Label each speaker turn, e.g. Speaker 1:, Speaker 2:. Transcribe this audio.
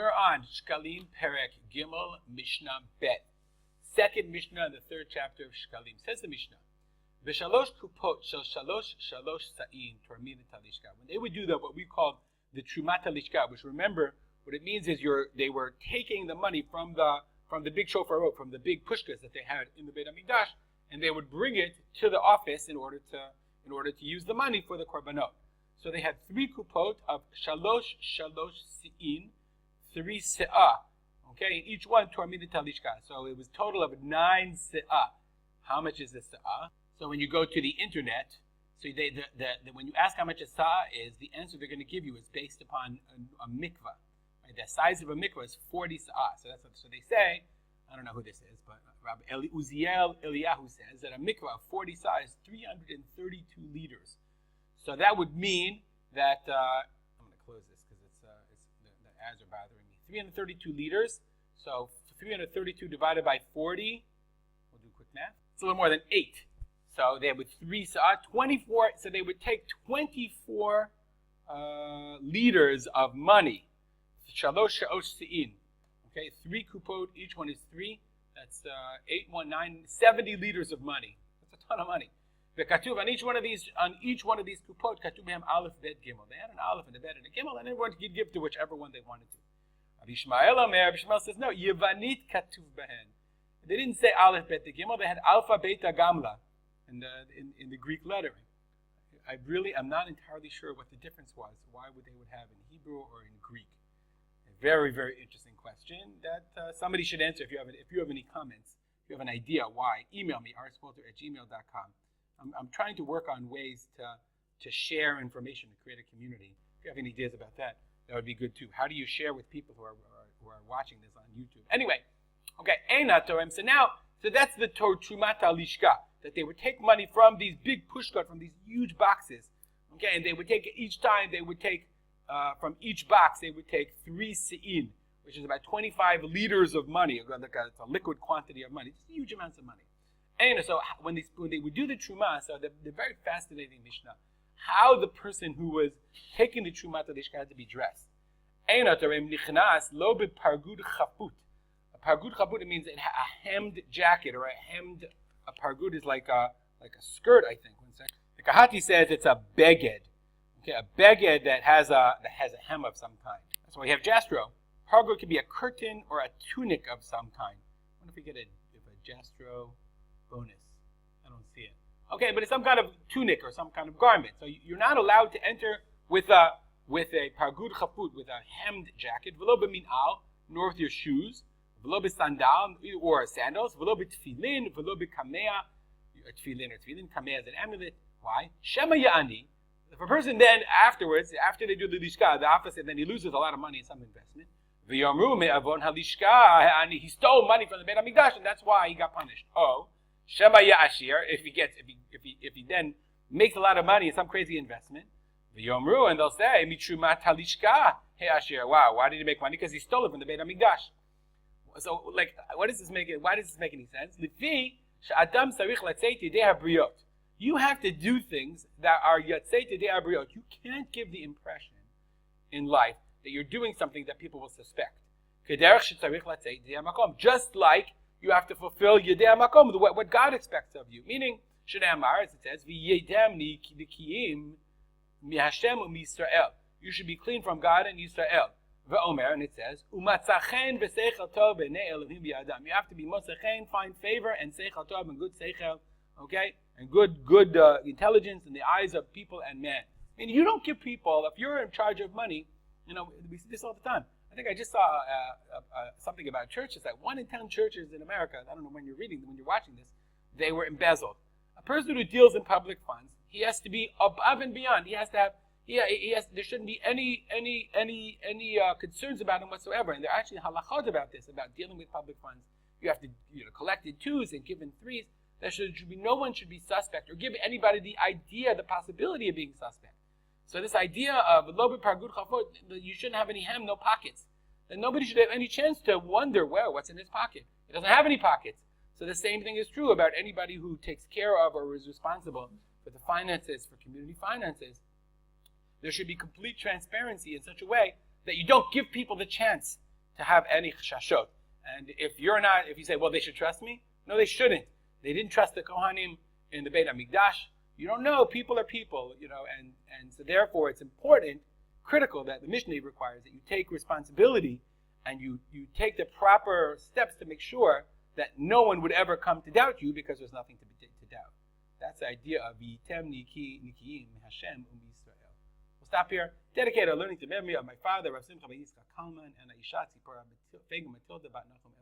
Speaker 1: we're on Shekalim Perek Gimel Mishnah Bet. Second Mishnah in the third chapter of Shekalim. Says the Mishnah, V'shalosh kupot shel shalosh sa'in tormin talishka. When they would do what we call the trumat talishka, which remember what it means is they were taking the money from the big shofar, from the big pushkas that they had in the Beit HaMikdash, and they would bring it to the office in order to use the money for the korbanot. So they had 3 kupot of shalosh se'in, 3 se'ah. Okay, each one tormin talishka. So it was a total of 9 se'ah. How much is the se'ah? So when you go to the internet, so when you ask how much a se'ah is, the answer they're going to give you is based upon a mikvah. Right? The size of a mikvah is 40 se'ah. So they say, I don't know who this is, but Rabbi Uziel Eliyahu says that a mikvah of 40 se'ah is 332 liters. So that would mean that, I'm going to close this because the ads are bothering me. 332 liters, so 332 divided by 40, we'll do quick math. It's a little more than 8. So they would 24, so they would take 24 liters of money. Shalosh she'osh se'in. Okay, 3 kupot, each one is 3. That's 8, 1, 9, 70 liters of money. That's a ton of money. V'katuv, on each one of these kupot, katuv behem aleph, bet, gimel. They had an aleph and a bet and a gimel, and everyone could give to whichever one they wanted to. Rabbi Yishmael says, no, Yevanit katuv behen. They didn't say aleph, bet, gimel. They had alpha, beta, gamla in the Greek lettering. I'm not entirely sure what the difference was. Why would they have in Hebrew or in Greek? A very, very interesting question that somebody should answer. If you have any comments, if you have an idea why, email me, rspolter@gmail.com. I'm trying to work on ways to share information and create a community. If you have any ideas about that, that would be good too. How do you share with people who are watching this on YouTube? Anyway, okay, so that's the trumat lishka, that they would take money from these big pushkot, from these huge boxes, okay, and they would take each time from each box they would take 3 se'in, which is about 25 liters of money. It's a liquid quantity of money. It's huge amounts of money. And so when they would do the truma, so the very fascinating Mishnah, how the person who was taking the truma to the Lishka had to be dressed. A pargud chaput, it means a hemmed jacket, or a pargud is like a skirt, I think. One second. The Kahati says it's a beged. Okay, a beged that has a hem of some kind. That's why we have jastro. Pargud could be a curtain or a tunic of some kind. I wonder if we get a jastro bonus. I don't see it. Okay, but it's some kind of tunic or some kind of garment. So you're not allowed to enter with a pargud chaput, with a hemmed jacket, v'lo b'min'al, nor with your shoes, v'lo b'sandal, or sandals, v'lo b'tfilin, v'lo b'kamea, tfilin, kamea is an amulet. Why? Shema ya'ani. If a person then afterwards, after they do the lishka, the opposite, then he loses a lot of money in some investment. V'yomru me'avon halishka, and he stole money from the Beit HaMikdash, and that's why he got punished. Oh, Shema Ya'ashir, if he then makes a lot of money in some crazy investment, V'yomru, and they'll say, Mitrumat Halishka He'ashir. Wow, why did he make money? Because he stole it from the Beit HaMikdash. So, why does this make any sense? Lifi Sh'adam Sarich Latzeit Yedei HaBriyot. You have to do things that are Yatzeit Yedei HaBriyot. You can't give the impression in life that you're doing something that people will suspect. Kederech Sh'tzarich Latzeit Yedei HaMakom. Just like you have to fulfill Yedei HaMakom, what God expects of you. Meaning, Shnei Amar, as it says, V'yedem Nikiyim MiHashem u'Yisrael. You should be clean from God and Yisrael. V'omer, and it says, U'matzachen v'seichel tov b'nei Elohim b'yadam. You have to be matzachen, find favor, and seichel tov, and good seichel, okay? And good intelligence in the eyes of people and men. I mean, you don't give people, if you're in charge of money, we see this all the time. I think I just saw something about churches, that 1 in 10 churches in America, I don't know when you're watching this, they were embezzled. A person who deals in public funds, he has to be above and beyond. He has to have, there shouldn't be any concerns about him whatsoever. And there are actually halachot about this, about dealing with public funds. You have to collect in 2s and give in 3s. No one should be suspect or give anybody the idea, the possibility of being suspect. So this idea of lo b'pargud chafot, you shouldn't have any hem, no pockets. Then nobody should have any chance to wonder, well, what's in his pocket? He doesn't have any pockets. So the same thing is true about anybody who takes care of or is responsible for the finances, for community finances. There should be complete transparency in such a way that you don't give people the chance to have any chashashot. And if you say, well, they should trust me, no, they shouldn't. They didn't trust the Kohanim in the Beit HaMikdash. You don't know. People are people, and so therefore it's important, critical, that the Mishnah requires that you take responsibility and you take the proper steps to make sure that no one would ever come to doubt you, because there's nothing to doubt. That's the idea of Yitem Nikiyim Hashem Yisrael. We'll stop here. Dedicate our learning to memory of my father, Rav Simcha ben Yitzchak Kalman, and Aisha Tzipora Matilda Bat Nachum